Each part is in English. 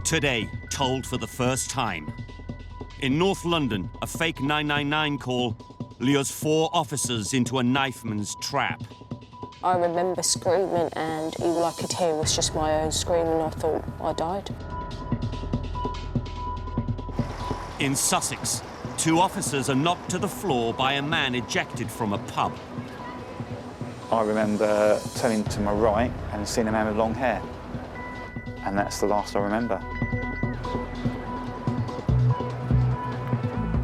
Today, told for the first time. In North London, a fake 999 call lures 4 officers into a knifeman's trap. I remember screaming, and all I could hear was just my own screaming. I thought I died. In Sussex, 2 officers are knocked to the floor by a man ejected from a pub. I remember turning to my right and seeing a man with long hair. And that's the last I remember.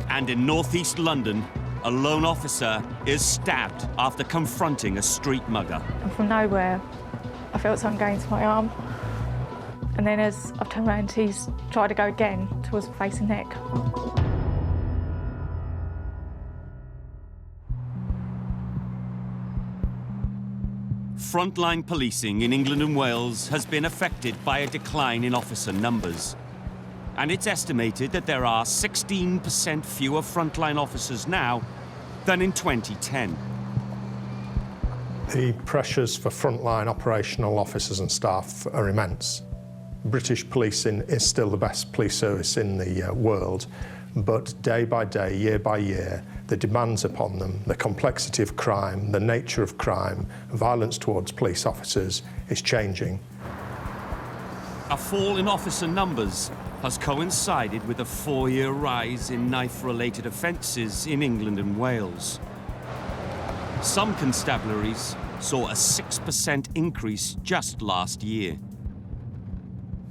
And in northeast London, a lone officer is stabbed after confronting a street mugger. And from nowhere, I felt something going to my arm. And then as I've turned around, he's tried to go again towards the face and neck. Frontline policing in England and Wales has been affected by a decline in officer numbers. And it's estimated that there are 16% fewer frontline officers now than in 2010. The pressures for frontline operational officers and staff are immense. British policing is still the best police service in the world, but day by day, year by year, the demands upon them, the complexity of crime, the nature of crime, violence towards police officers is changing. A fall in officer numbers has coincided with a 4-year rise in knife-related offences in England and Wales. Some constabularies saw a 6% increase just last year.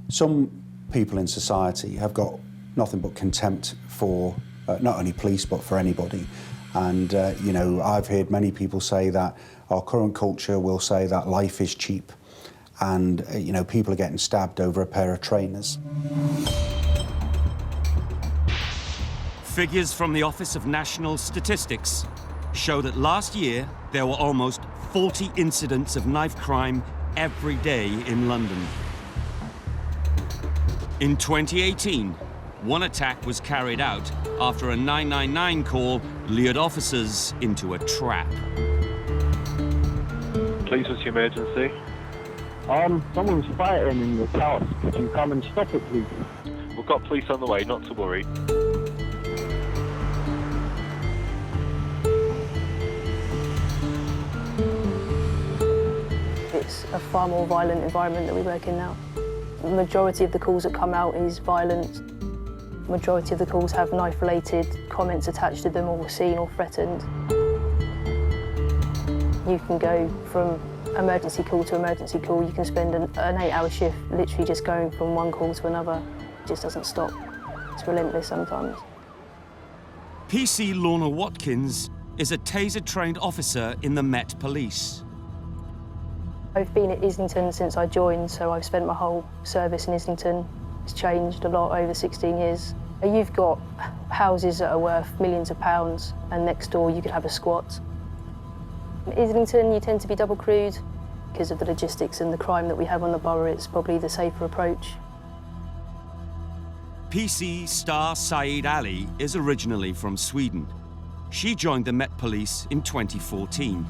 Some people in society have got nothing but contempt for not only police but for anybody. And, you know, I've heard many people say that our current culture will say that life is cheap and, you know, people are getting stabbed over a pair of trainers. Figures from the Office of National Statistics show that last year there were almost 40 incidents of knife crime every day in London. In 2018, one attack was carried out after a 999 call lured officers into a trap. Please, what's your emergency? Someone's fighting in this house. Could you come and stop it, please? We've got police on the way, not to worry. It's a far more violent environment that we work in now. The majority of the calls that come out is violent. The majority of the calls have knife-related comments attached to them or were seen or threatened. You can go from emergency call to emergency call. You can spend an 8-hour shift literally just going from one call to another. It just doesn't stop. It's relentless sometimes. PC Lorna Watkins is a taser-trained officer in the Met Police. I've been at Islington since I joined, so I've spent my whole service in Islington. It's changed a lot over 16 years. You've got houses that are worth millions of pounds, and next door you could have a squat. In Islington, you tend to be double crewed. Because of the logistics and the crime that we have on the borough, it's probably the safer approach. PC Star Saeed Ali is originally from Sweden. She joined the Met Police in 2014.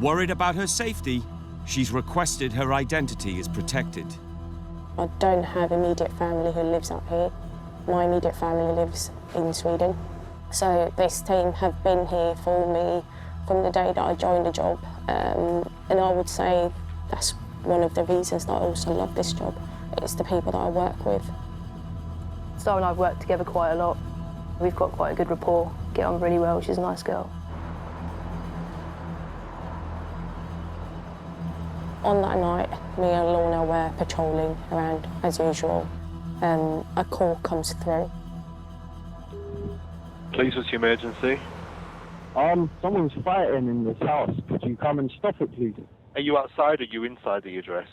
Worried about her safety, she's requested her identity is protected. I don't have immediate family who lives up here. My immediate family lives in Sweden. So this team have been here for me from the day that I joined the job. And I would say that's one of the reasons that I also love this job. It's the people that I work with. Star and I have worked together quite a lot. We've got quite a good rapport, get on really well. She's a nice girl. On that night, me and Lorna were patrolling around as usual. A call comes through. Please, what's your emergency? Someone's fighting in this house. Could you come and stop it, please? Are you outside or are you inside the address?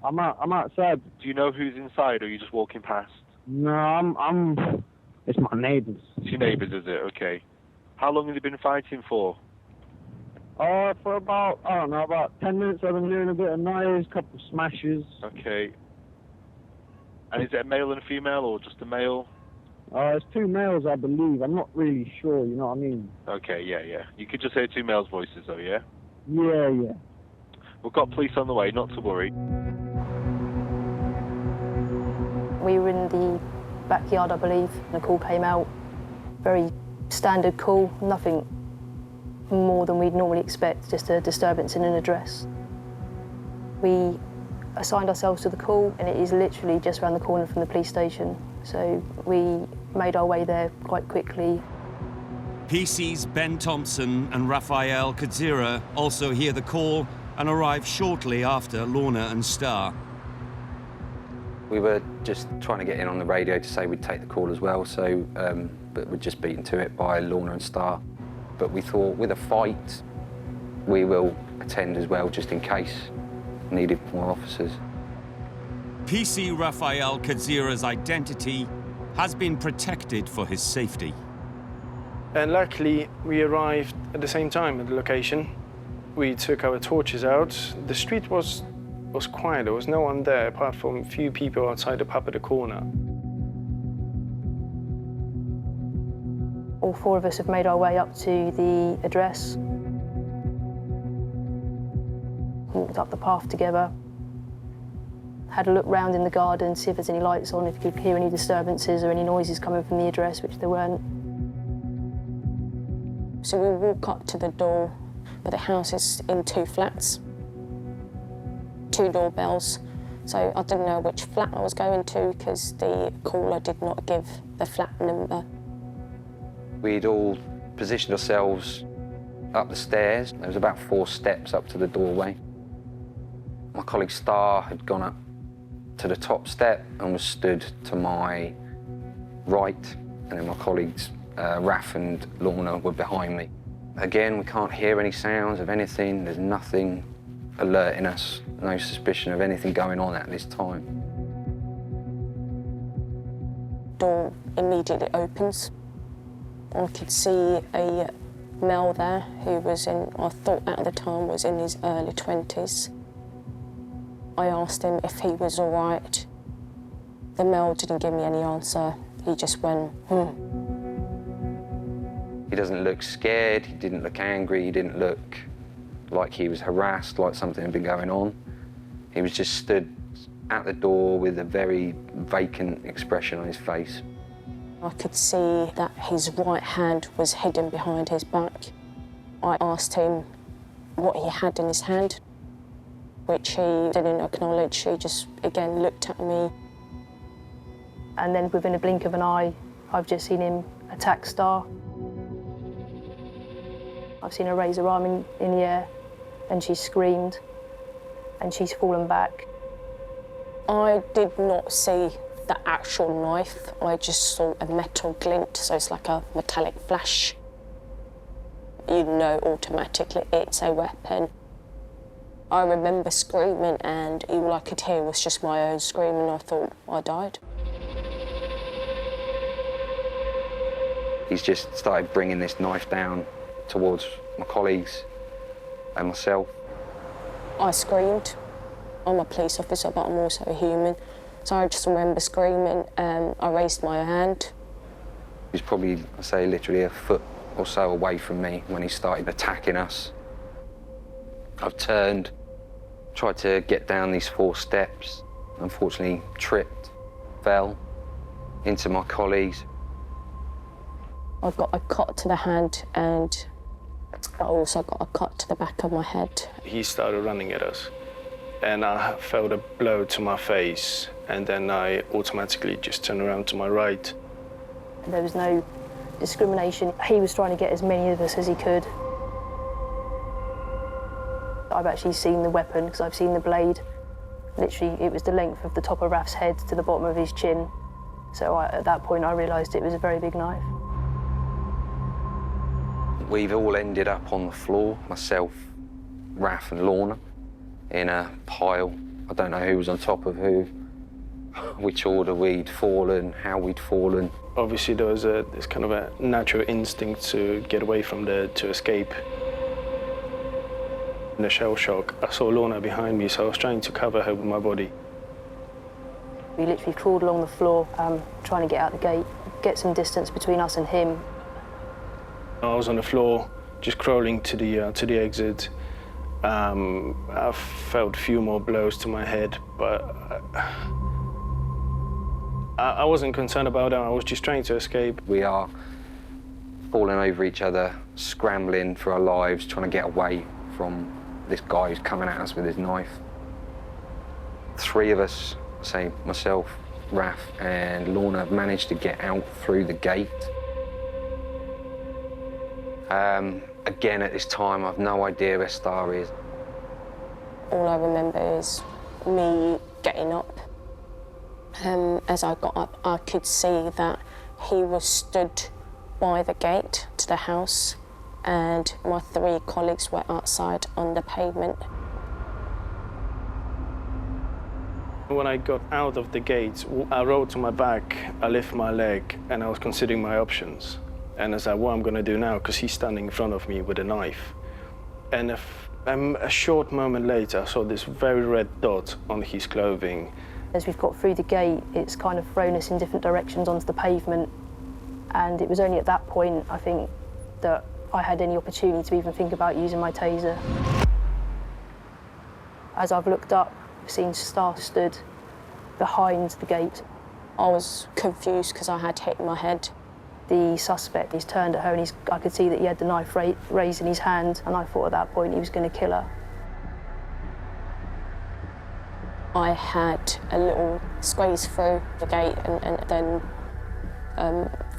I'm outside. Do you know who's inside or are you just walking past? No, it's my neighbours. It's your neighbours, is it? Okay. How long have you been fighting for? For about, I don't know, about 10 minutes. I've been hearing a bit of noise, a couple of smashes. Okay. And is it a male and a female or just a male? It's 2 males, I believe. I'm not really sure, you know what I mean? Okay, yeah. You could just hear 2 males' voices, though, yeah? Yeah. We've got police on the way, not to worry. We were in the backyard, I believe, and a call came out. Very standard call, nothing more than we'd normally expect, just a disturbance in an address. We assigned ourselves to the call, and it is literally just around the corner from the police station. So we made our way there quite quickly. PC's Ben Thompson and Raphael Kadzira also hear the call and arrive shortly after Lorna and Star. We were just trying to get in on the radio to say we'd take the call as well, so but we're just beaten to it by Lorna and Star. But we thought, with a fight, we will attend as well, just in case needed more officers. PC Raphael Kadzira's identity has been protected for his safety. And luckily, we arrived at the same time at the location. We took our torches out. The street was quiet. There was no one there apart from a few people outside the pub at the corner. All four of us have made our way up to the address. Walked up the path together. Had a look round in the garden, see if there's any lights on, if you could hear any disturbances or any noises coming from the address, which there weren't. So we walk up to the door, but the house is in 2 flats, 2 doorbells. So I didn't know which flat I was going to because the caller did not give the flat number. We'd all positioned ourselves up the stairs. There was about 4 steps up to the doorway. My colleague Star had gone up to the top step and was stood to my right, and then my colleagues Raf and Lorna were behind me. Again, we can't hear any sounds of anything. There's nothing alerting us, no suspicion of anything going on at this time. Door immediately opens. I could see a male there who was in, I thought at the time was in his early 20s. I asked him if he was all right. The male didn't give me any answer. He just went, He doesn't look scared, he didn't look angry, he didn't look like he was harassed, like something had been going on. He was just stood at the door with a very vacant expression on his face. I could see that his right hand was hidden behind his back. I asked him what he had in his hand, which he didn't acknowledge. He just, again, looked at me. And then within a blink of an eye, I've just seen him attack Star. I've seen her raise her arm in the air, and she screamed, and she's fallen back. I did not see the actual knife. I just saw a metal glint, so it's like a metallic flash. You know automatically it's a weapon. I remember screaming, and all I could hear was just my own screaming. I thought I died. He's just started bringing this knife down towards my colleagues and myself. I screamed. I'm a police officer, but I'm also a human. So I just remember screaming, and I raised my hand. He was probably, I say, literally a foot or so away from me when he started attacking us. I've turned, tried to get down these 4 steps, unfortunately tripped, fell into my colleagues. I got a cut to the hand, and I also got a cut to the back of my head. He started running at us, and I felt a blow to my face, and then I automatically just turned around to my right. There was no discrimination. He was trying to get as many of us as he could. I've actually seen the weapon, because I've seen the blade. Literally, it was the length of the top of Raf's head to the bottom of his chin. So at that point, I realised it was a very big knife. We've all ended up on the floor, myself, Raf and Lorna, in a pile. I don't know who was on top of who, which order we'd fallen, how we'd fallen. Obviously, there was this kind of a natural instinct to get away from there, to escape. In the shell shock, I saw Lorna behind me, so I was trying to cover her with my body. We literally crawled along the floor, trying to get out the gate, get some distance between us and him. I was on the floor, just crawling to the exit. I felt a few more blows to my head, but I wasn't concerned about him, I was just trying to escape. We are falling over each other, scrambling for our lives, trying to get away from this guy who's coming at us with his knife. 3 of us, say myself, Raf and Lorna, have managed to get out through the gate. Again, at this time, I've no idea where Star is. All I remember is me getting up. As I got up, I could see that he was stood by the gate to the house, and my 3 colleagues were outside on the pavement. When I got out of the gate, I rolled to my back, I lifted my leg, and I was considering my options. And I was like, what I'm going to do now, because he's standing in front of me with a knife. And a short moment later, I saw this very red dot on his clothing. As we've got through the gate, it's kind of thrown us in different directions onto the pavement. And it was only at that point, I think, that I had any opportunity to even think about using my taser. As I've looked up, I've seen Star stood behind the gate. I was confused because I had hit my head. The suspect, he's turned at her and I could see that he had the knife raised in his hand, and I thought at that point he was going to kill her. I had a little squeeze through the gate and then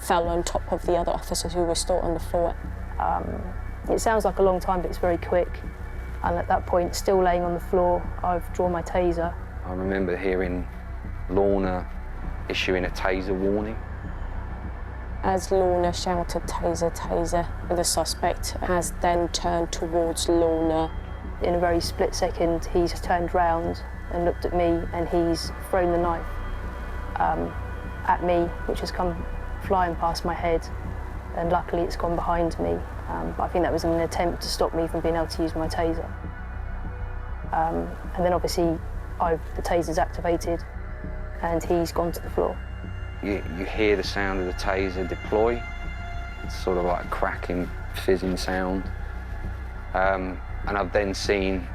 fell on top of the other officers who were still on the floor. It sounds like a long time, but it's very quick. And at that point, still laying on the floor, I've drawn my taser. I remember hearing Lorna issuing a taser warning. As Lorna shouted, "Taser, taser," the suspect has then turned towards Lorna. In a very split second, he's turned round and looked at me, and he's thrown the knife at me, which has come flying past my head, and luckily it's gone behind me. But I think that was an attempt to stop me from being able to use my taser. And then obviously the taser's activated and he's gone to the floor. You hear the sound of the taser deploy. It's sort of like a cracking, fizzing sound. And I've then seen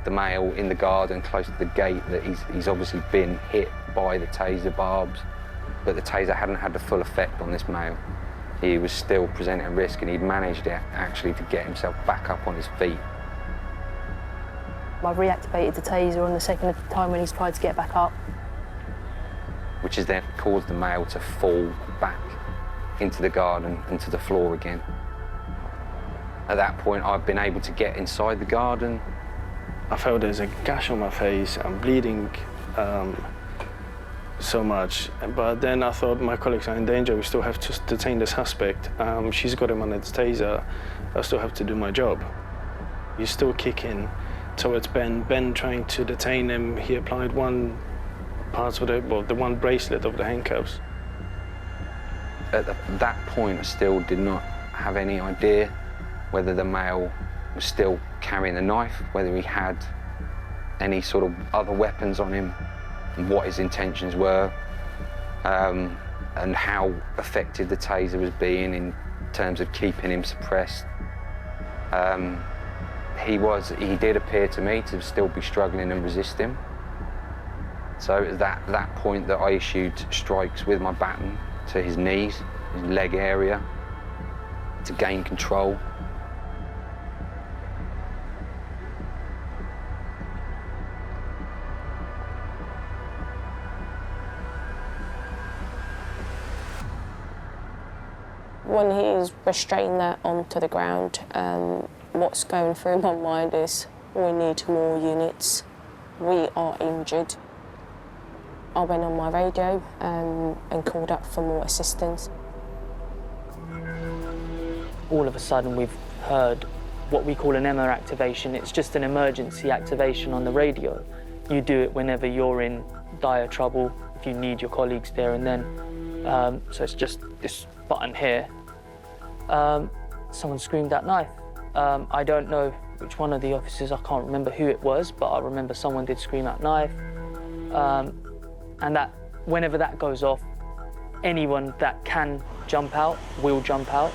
the male in the garden close to the gate that he's obviously been hit by the taser barbs, but the taser hadn't had the full effect on this male. He was still presenting a risk, and he'd managed actually to get himself back up on his feet. I've reactivated the taser on the second time when he's tried to get back up. Which has then caused the male to fall back into the garden and to the floor again. At that point, I've been able to get inside the garden. I felt there's a gash on my face. I'm bleeding so much. But then I thought my colleagues are in danger. We still have to detain the suspect. She's got him on its taser. I still have to do my job. He's still kicking towards Ben. Ben trying to detain him. He applied one part of the one bracelet of the handcuffs. At that point, I still did not have any idea whether the male was still carrying the knife, whether he had any sort of other weapons on him, and what his intentions were, and how effective the taser was being in terms of keeping him suppressed. He did appear to me to still be struggling and resisting. So it was that point that I issued strikes with my baton to his knees, his leg area, to gain control. When he's restrained that onto the ground, what's going through my mind is we need more units. We are injured. I went on my radio and called up for more assistance. All of a sudden we've heard what we call an EMA activation. It's just an emergency activation on the radio. You do it whenever you're in dire trouble, if you need your colleagues there and then. So it's just this button here. Someone screamed that knife. I don't know which one of the officers, I can't remember who it was, but I remember someone did scream that knife. And that, whenever that goes off, anyone that can jump out will jump out.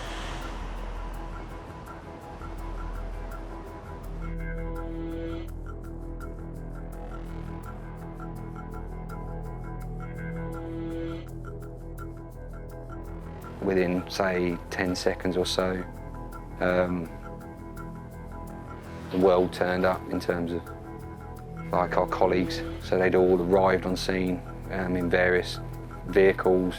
within, say, 10 seconds or so, the world turned up in terms of, like, our colleagues. So they'd all arrived on scene in various vehicles.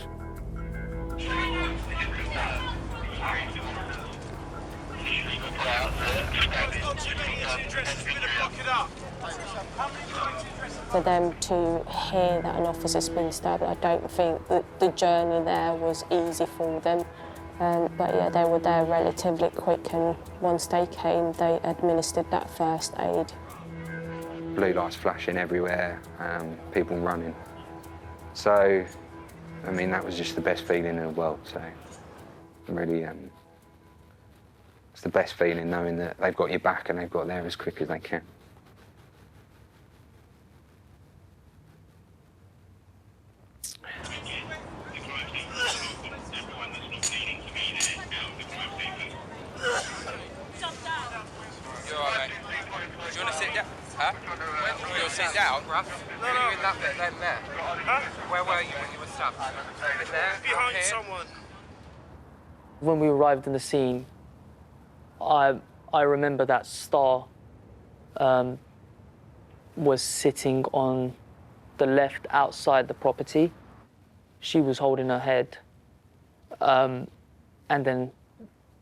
For them to hear that an officer's been stabbed, I don't think that the journey there was easy for them. But yeah, they were there relatively quick, and once they came, they administered that first aid. Blue lights flashing everywhere, people running. So, I mean, that was just the best feeling in the world. So, really, it's the best feeling knowing that they've got your back and they've got there as quick as they can. Sit down, Ruff. No, no. In that bit, there. Huh? Where were you when you were stabbed? In there? Behind someone. When we arrived in the scene, I remember that Star was sitting on the left outside the property. She was holding her head. And then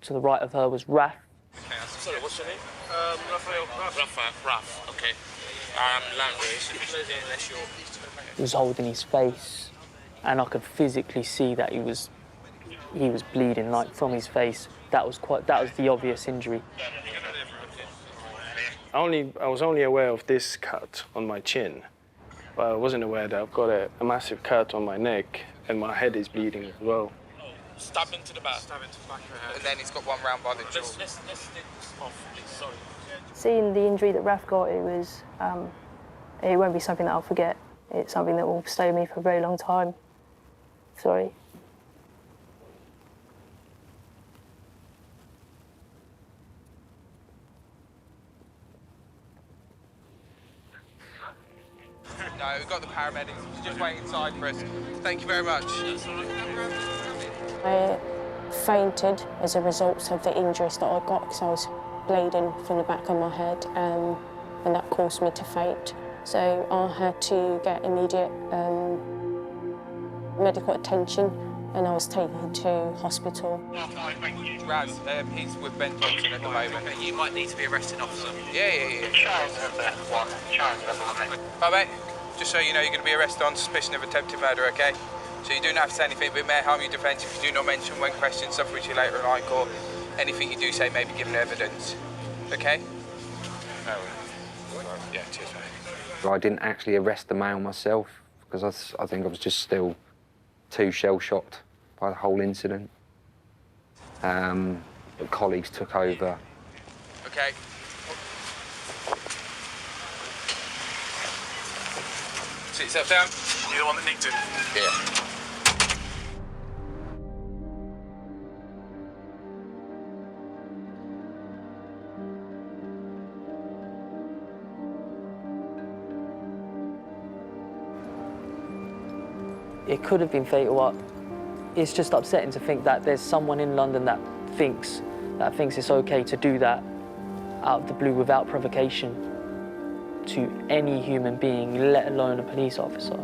to the right of her was Raf. Okay, sorry, what's your name? Raf, okay. Language. He was holding his face, and I could physically see that he was bleeding, like, from his face. That was the obvious injury. I was only aware of this cut on my chin, but I wasn't aware that I've got a massive cut on my neck and my head is bleeding as well. Stab into the back. Stab into the back of your head. And then he's got one round by the jaw. Let's off, please. Sorry. Seeing the injury that Raf got, it won't be something that I'll forget. It's something that will stay with me for a very long time. Sorry. No, we've got the paramedics. Just wait inside for us. Thank you very much. I fainted as a result of the injuries that I got, because I was bleeding from the back of my head, and that caused me to faint. So I had to get immediate medical attention, and I was taken to hospital. Raz, he's with Ben Thompson at the moment. You might need to be arresting officer. Yeah. Right, mate, just so you know, you're going to be arrested on suspicion of attempted murder, OK? So you don't have to say anything, but it may harm your defence if you do not mention when questioned stuff which you later like, or anything you do say may be given evidence. OK? Yeah, cheers, mate. I didn't actually arrest the male myself, because I think I was just still too shell-shocked by the whole incident. But colleagues took over. OK. Sit yourself down. You're the one that nicked him? Yeah. It could have been fatal. It's just upsetting to think that there's someone in London that thinks it's okay to do that out of the blue without provocation to any human being, let alone a police officer.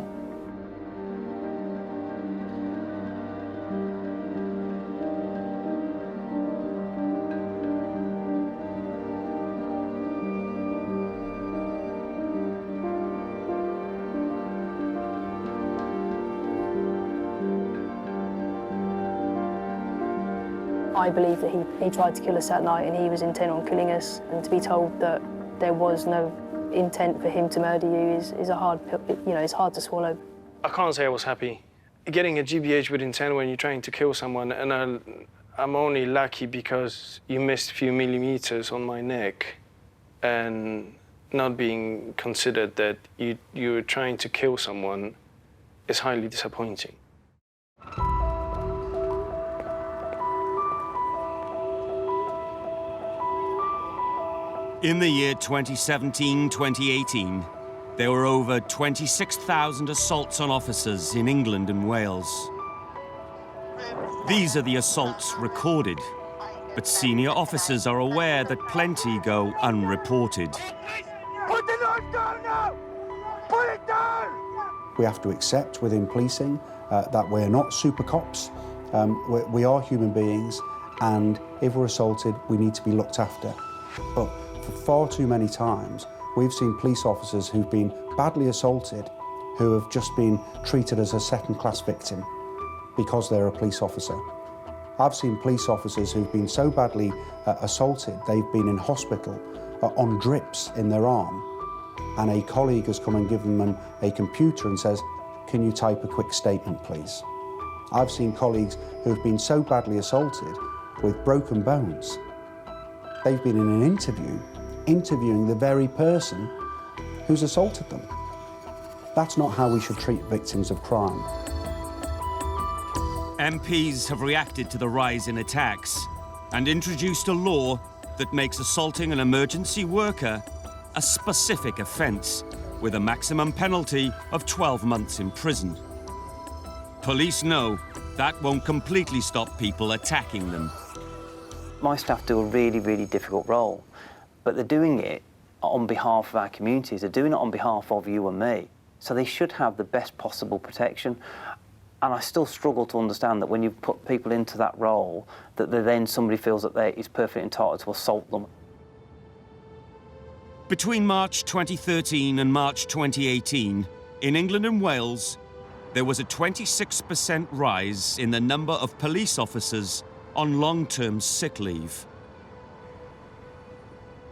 I believe that he tried to kill us that night and he was intent on killing us, and to be told that there was no intent for him to murder you is a hard, it's hard to swallow. I can't say I was happy. Getting a GBH with intent when you're trying to kill someone, and I'm only lucky because you missed a few millimeters on my neck, and not being considered that you're trying to kill someone is highly disappointing. In the year 2017-2018, there were over 26,000 assaults on officers in England and Wales. These are the assaults recorded, but senior officers are aware that plenty go unreported. Put the knife down now! Put it down! We have to accept within policing that we're not super cops. We are human beings, and if we're assaulted, we need to be looked after. But for far too many times, we've seen police officers who've been badly assaulted who have just been treated as a second-class victim because they're a police officer. I've seen police officers who've been so badly assaulted, they've been in hospital on drips in their arm, and a colleague has come and given them a computer and says, "Can you type a quick statement, please?" I've seen colleagues who've been so badly assaulted with broken bones, they've been in an interview interviewing the very person who's assaulted them. That's not how we should treat victims of crime. MPs have reacted to the rise in attacks and introduced a law that makes assaulting an emergency worker a specific offence with a maximum penalty of 12 months in prison. Police know that won't completely stop people attacking them. My staff do a really, really difficult role, but they're doing it on behalf of our communities. They're doing it on behalf of you and me. So they should have the best possible protection. And I still struggle to understand that when you put people into that role, that then somebody feels that they is perfectly entitled to assault them. Between March 2013 and March 2018, in England and Wales, there was a 26% rise in the number of police officers on long-term sick leave.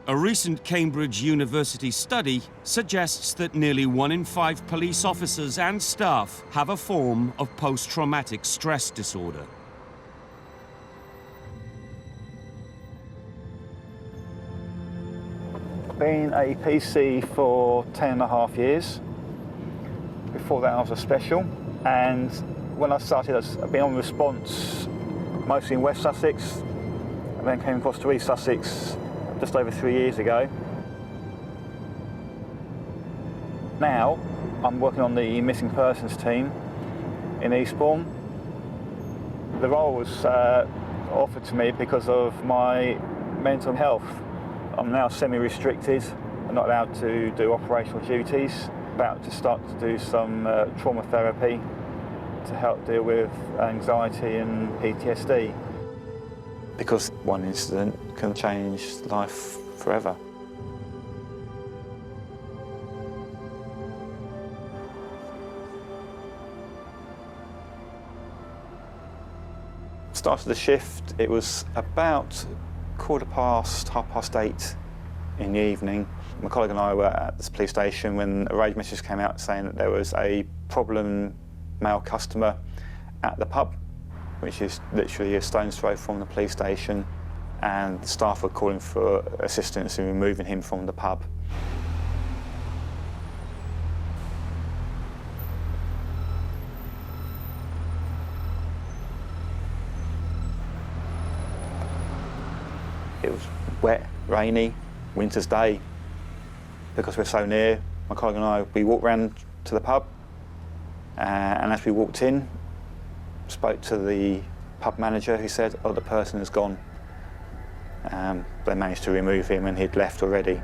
A recent Cambridge University study suggests that nearly 1 in 5 police officers and staff have a form of post-traumatic stress disorder. Been a PC for 10.5 years. Before that I was a special, and when I started I've been on response mostly in West Sussex, and then came across to East Sussex just over 3 years ago. Now I'm working on the missing persons team in Eastbourne. The role was offered to me because of my mental health. I'm now semi-restricted. I'm not allowed to do operational duties. About to start to do some trauma therapy to help deal with anxiety and PTSD. Because one incident can change life forever. Started the shift, it was about 8:15 in the evening. My colleague and I were at this police station when a radio message came out saying that there was a problem male customer at the pub, which is literally a stone's throw from the police station, and the staff were calling for assistance in removing him from the pub. It was wet, rainy, winter's day. Because we're so near, my colleague and I, we walked round to the pub, and as we walked in, spoke to the pub manager who said, "Oh, the person has gone." They managed to remove him and he'd left already.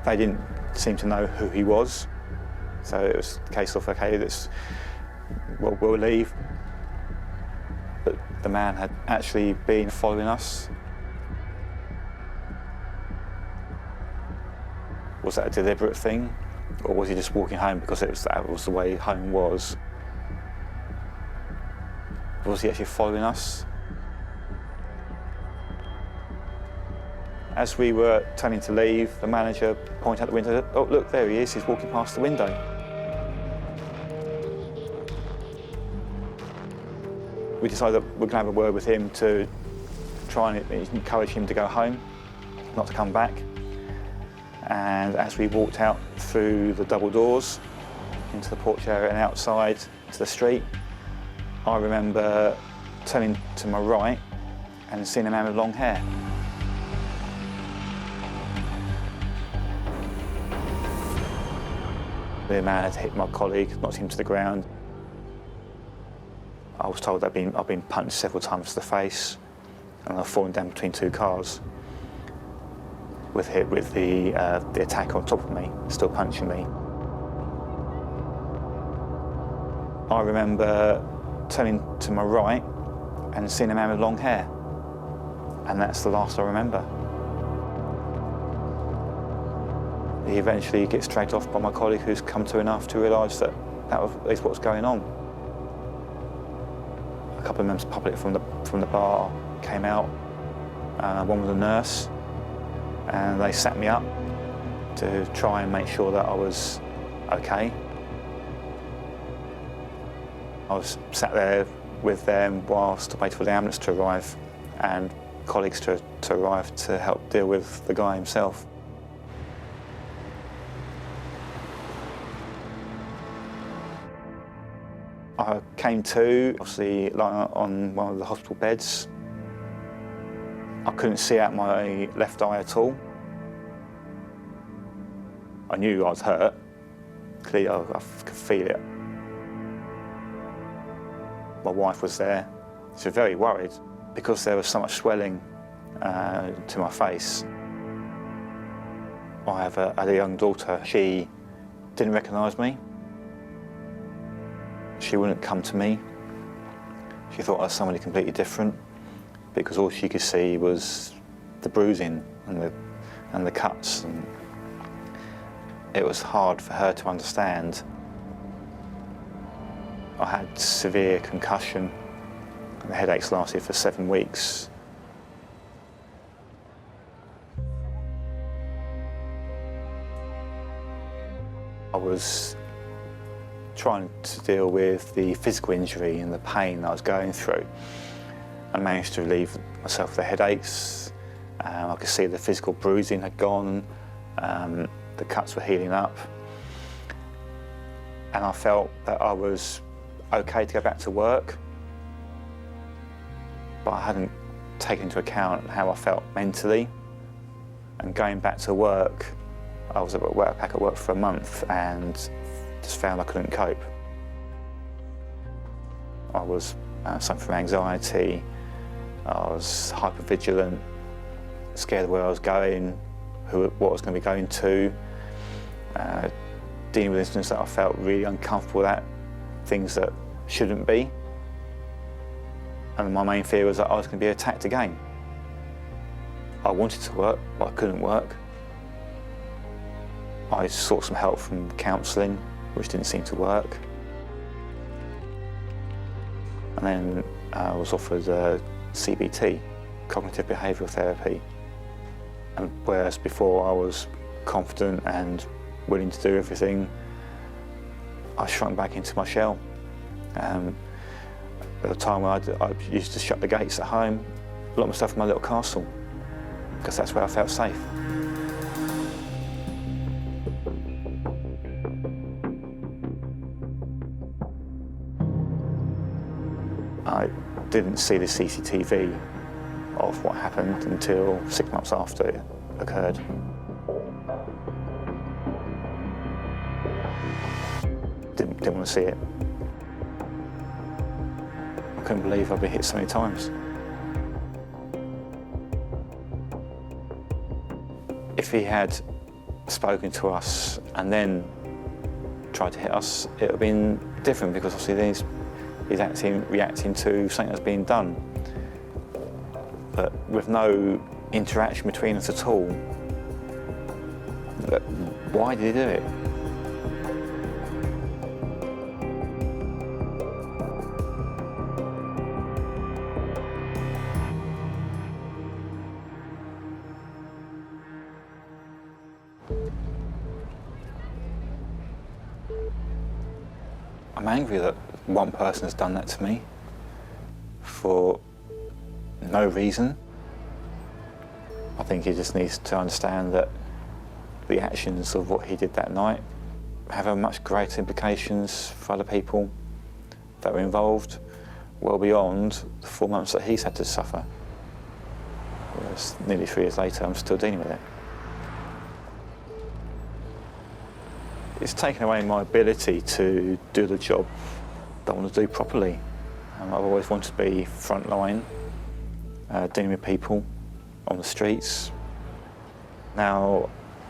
They didn't seem to know who he was, so it was a case of, okay, we'll leave. But the man had actually been following us. Was that a deliberate thing, or was he just walking home because that was the way home was? Was he actually following us? As we were turning to leave, the manager pointed out the window, "Oh, look, there he is, he's walking past the window." We decided that we're going to have a word with him to try and encourage him to go home, not to come back. And as we walked out through the double doors into the porch area and outside to the street, I remember turning to my right and seeing a man with long hair. The man had hit my colleague, knocked him to the ground. I was told I've been punched several times to the face, and I've fallen down between two cars with the attacker on top of me, still punching me. I remember turning to my right and seeing a man with long hair, and that's the last I remember. He eventually gets dragged off by my colleague, who's come to enough to realise that is what's going on. A couple of members of the public from the bar came out. One was a nurse, and they sat me up to try and make sure that I was okay. I was sat there with them whilst I waited for the ambulance to arrive and colleagues to arrive to help deal with the guy himself. I came to, obviously, lying on one of the hospital beds. I couldn't see out my left eye at all. I knew I was hurt. Clearly, I could feel it. My wife was there. She was very worried because there was so much swelling to my face. I had a young daughter. She didn't recognise me. She wouldn't come to me. She thought I was somebody completely different because all she could see was the bruising and the cuts. And it was hard for her to understand. I had severe concussion, and the headaches lasted for 7 weeks. I was trying to deal with the physical injury and the pain that I was going through. I managed to relieve myself of the headaches. I could see the physical bruising had gone, the cuts were healing up, and I felt that I was okay to go back to work, but I hadn't taken into account how I felt mentally. And going back to work, I was back at work for a month and just found I couldn't cope. I was suffering from anxiety, I was hypervigilant, scared of where I was going, what I was going to be going to, dealing with incidents that I felt really uncomfortable at, things that shouldn't be. And my main fear was that I was going to be attacked again. I wanted to work, but I couldn't work. I sought some help from counselling, which didn't seem to work. And then I was offered CBT, cognitive behavioural therapy. And whereas before I was confident and willing to do everything, I shrunk back into my shell. At the time I used to shut the gates at home, lock myself in my little castle, because that's where I felt safe. I didn't see the CCTV of what happened until 6 months after it occurred. Didn't want to see it. I couldn't believe I'd been hit so many times. If he had spoken to us and then tried to hit us, it would have been different, because obviously he's reacting to something that's been done. But with no interaction between us at all, why did he do it? I'm angry that one person has done that to me for no reason. I think he just needs to understand that the actions of what he did that night have much greater implications for other people that were involved, well beyond the 4 months that he's had to suffer. Whereas nearly 3 years later, I'm still dealing with it. It's taken away my ability to do the job that I want to do properly. I've always wanted to be frontline, dealing with people on the streets. Now,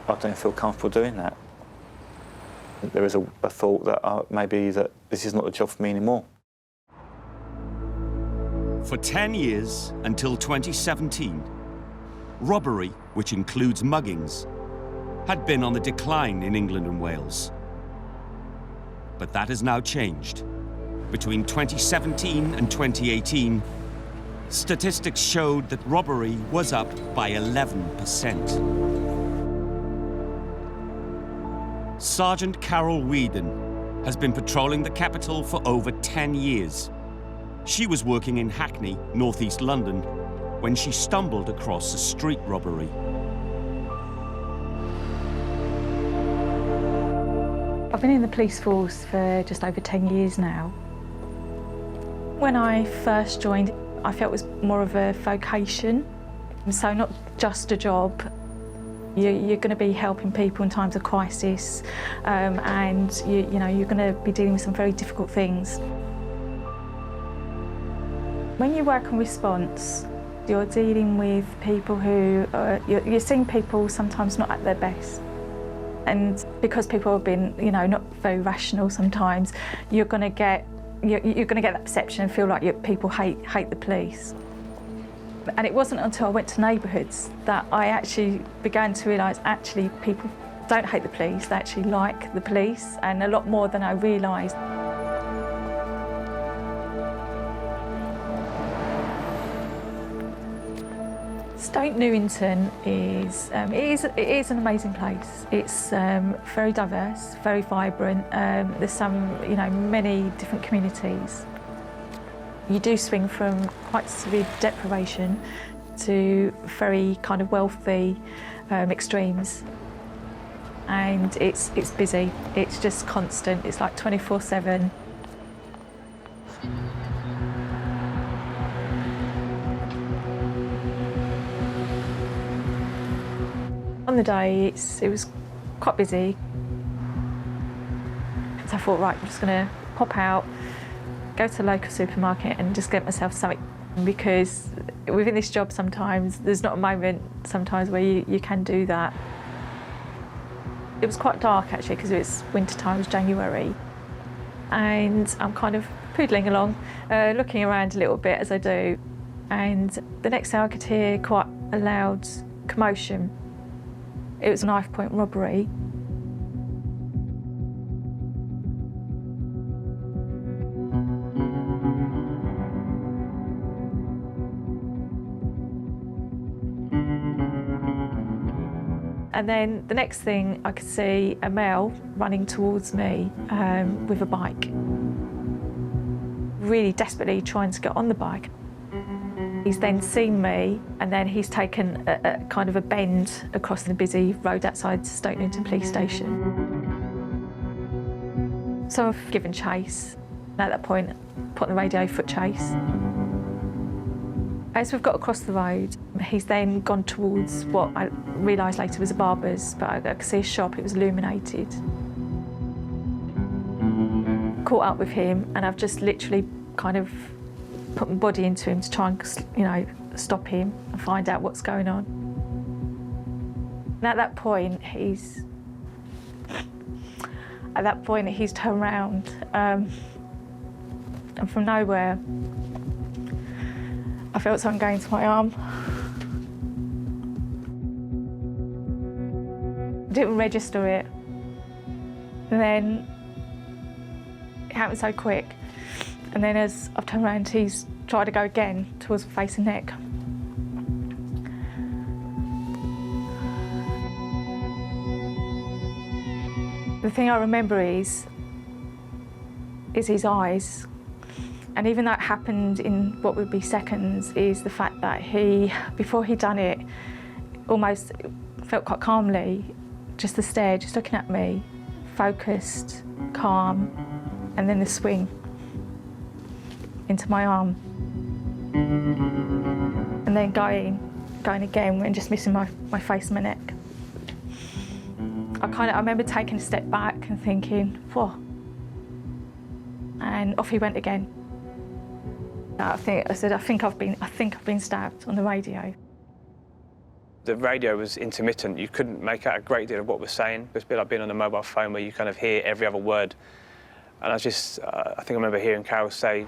I don't feel comfortable doing that. There is a thought that maybe that this is not the job for me anymore. For 10 years, until 2017, robbery, which includes muggings, had been on the decline in England and Wales. But that has now changed. Between 2017 and 2018, statistics showed that robbery was up by 11%. Sergeant Carol Whedon has been patrolling the capital for over 10 years. She was working in Hackney, northeast London, when she stumbled across a street robbery. I've been in the police force for just over 10 years now. When I first joined, I felt it was more of a vocation. So not just a job. You're going to be helping people in times of crisis, and you know, you're going to be dealing with some very difficult things. When you work on response, you're dealing with people who you're seeing people sometimes not at their best, and because people have been, you know, not very rational sometimes, you're going to get that perception and feel like people hate the police. And it wasn't until I went to neighbourhoods that I actually began to realise actually people don't hate the police, they actually like the police, and a lot more than I realised. Stoke Newington is an amazing place. It's very diverse, very vibrant. There's many different communities. You do swing from quite severe deprivation to very kind of wealthy extremes, and it's busy. It's just constant. It's like 24/7. On the day, it was quite busy, so I thought, right, I'm just going to pop out, go to the local supermarket and just get myself something, because within this job sometimes there's not a moment sometimes where you can do that. It was quite dark actually because it was winter time, it was January, and I'm kind of poodling along, looking around a little bit as I do, and the next thing I could hear quite a loud commotion. It was a knife point robbery. And then the next thing, I could see a male running towards me with a bike, really desperately trying to get on the bike. He's then seen me, and then he's taken a kind of a bend across the busy road outside Stoke Newington Police Station. So I've given chase. At that point, put on the radio foot chase. As we've got across the road, he's then gone towards what I realised later was a barber's, but I could see a shop, it was illuminated. Caught up with him, and I've just literally kind of put my body into him to try and, you know, stop him and find out what's going on. And at that point, he's turned around, and from nowhere, I felt something going to my arm. Didn't register it. And then it happened so quick. And then as I've turned around, he's tried to go again towards my face and neck. The thing I remember is his eyes. And even though it happened in what would be seconds, is the fact that he, before he'd done it, almost felt quite calmly, just the stare, just looking at me, focused, calm, and then the swing into my arm. And then going again and just missing my face and my neck. I remember taking a step back and thinking, whoa. And off he went again. I think I've been stabbed on the radio. The radio was intermittent. You couldn't make out a great deal of what was saying. It was a bit like being on a mobile phone where you kind of hear every other word. And I think I remember hearing Carol say,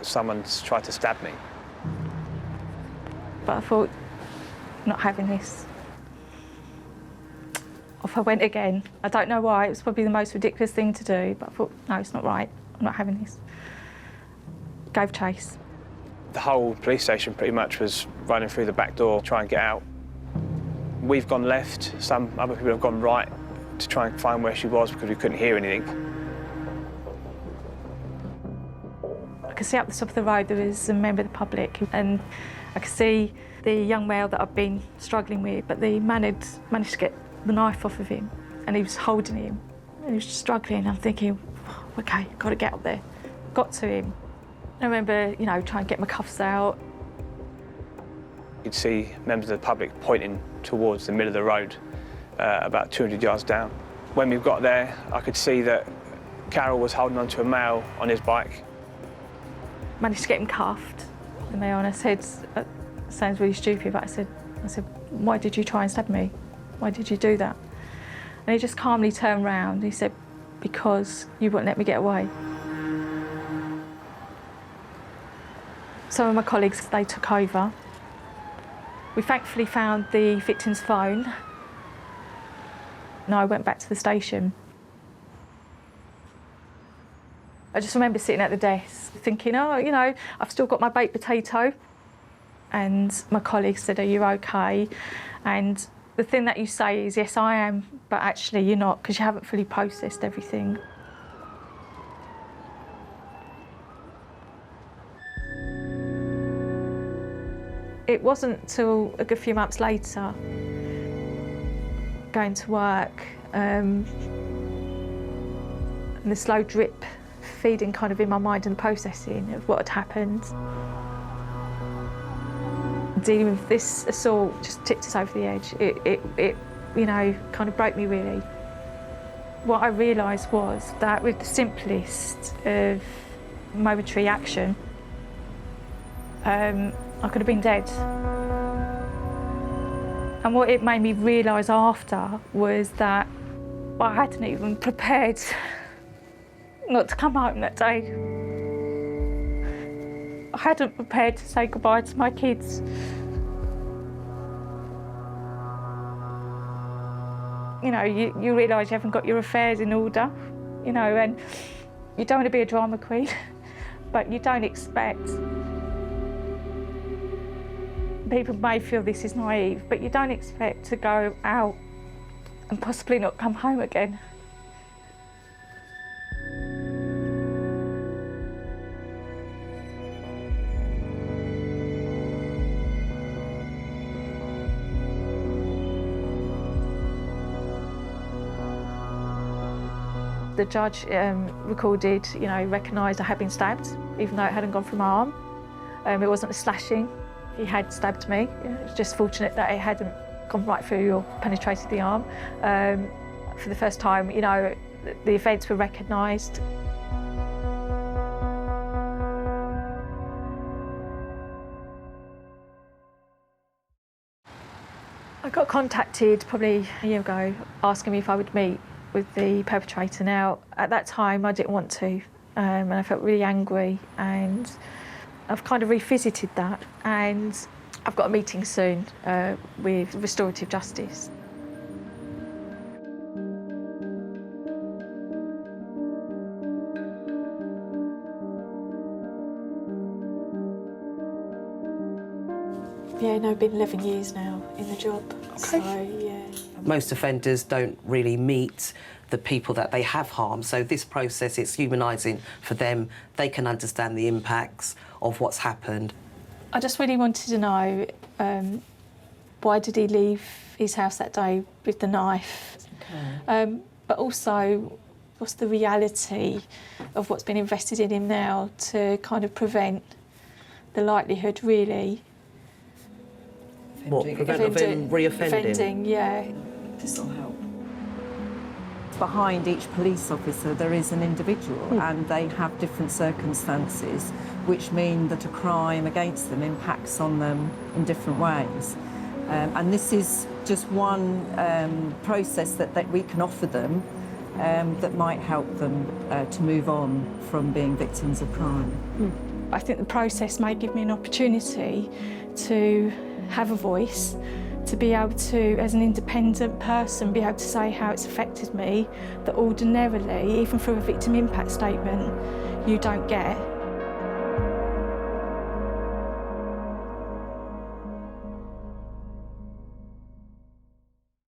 someone's tried to stab me. But I thought, not having this. Off I went again. I don't know why, it was probably the most ridiculous thing to do, but I thought, no, it's not right. I'm not having this. Gave chase. The whole police station pretty much was running through the back door, trying to get out. We've gone left, some other people have gone right to try and find where she was because we couldn't hear anything. I could see up the top of the road there was a member of the public, and I could see the young male that I've been struggling with, but the man had managed to get the knife off of him and he was holding him and he was just struggling. I'm thinking, OK, got to get up there. Got to him. I remember, you know, trying to get my cuffs out. You'd see members of the public pointing towards the middle of the road, about 200 yards down. When we got there, I could see that Carol was holding onto a male on his bike. Managed to get him cuffed, the male, and I said, it sounds really stupid, but I said, why did you try and stab me? Why did you do that? And he just calmly turned round. He said, because you wouldn't let me get away. Some of my colleagues, they took over. We thankfully found the victim's phone. And I went back to the station. I just remember sitting at the desk thinking, oh, you know, I've still got my baked potato. And my colleagues said, are you OK? And the thing that you say is, yes, I am, but actually you're not, because you haven't fully processed everything. It wasn't until a good few months later, going to work, and the slow drip feeding kind of in my mind and processing of what had happened. Dealing with this assault just tipped us over the edge. It you know, kind of broke me really. What I realised was that with the simplest of momentary action, I could have been dead. And what it made me realise after was that I hadn't even prepared not to come home that day. I hadn't prepared to say goodbye to my kids. You know, you realise you haven't got your affairs in order, you know, and you don't want to be a drama queen, but you don't expect. People may feel this is naive, but you don't expect to go out and possibly not come home again. The judge recorded, you know, recognised I had been stabbed, even though it hadn't gone through my arm. It wasn't a slashing. He had stabbed me. It was just fortunate that it hadn't gone right through or penetrated the arm. For the first time, you know, the events were recognised. I got contacted probably a year ago asking me if I would meet with the perpetrator. Now, at that time, I didn't want to, and I felt really angry, and I've kind of revisited that, and I've got a meeting soon with Restorative Justice. Yeah, no, been 11 years now in the job. Okay. So, yeah. Most offenders don't really meet the people that they have harmed, so this process, it's humanising for them. They can understand the impacts of what's happened. I just really wanted to know why did he leave his house that day with the knife? Okay. But also, what's the reality of what's been invested in him now to kind of prevent the likelihood, really, what, prevent him re-offending? Yeah. This will help. behind each police officer there is an individual, and they have different circumstances, which mean that a crime against them impacts on them in different ways. And this is just one process that we can offer them that might help them to move on from being victims of crime. I think the process may give me an opportunity to have a voice, to be able to, as an independent person, be able to say how it's affected me, that ordinarily, even through a victim impact statement, you don't get.